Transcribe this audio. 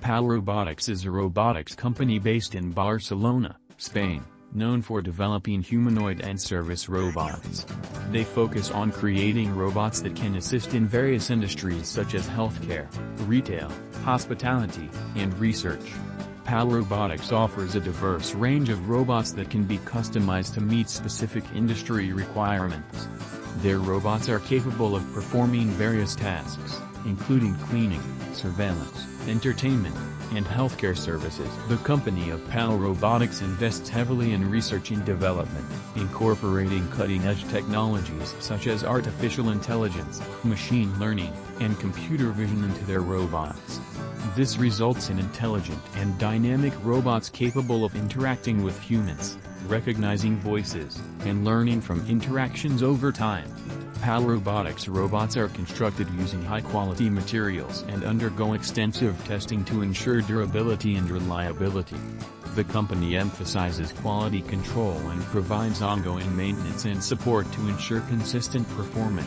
PAL Robotics is a robotics company based in Barcelona, Spain, known for developing humanoid and service robots. They focus on creating robots that can assist in various industries such as healthcare, retail, hospitality, and research. PAL Robotics offers a diverse range of robots that can be customized to meet specific industry requirements. Their robots are capable of performing various tasks, including cleaning, surveillance, entertainment, and healthcare services. The company of PAL Robotics invests heavily in research and development, incorporating cutting-edge technologies such as artificial intelligence, machine learning, and computer vision into their robots. This results in intelligent and dynamic robots capable of interacting with humans, recognizing voices, and learning from interactions over time. PAL Robotics robots are constructed using high-quality materials and undergo extensive testing to ensure durability and reliability. The company emphasizes quality control and provides ongoing maintenance and support to ensure consistent performance.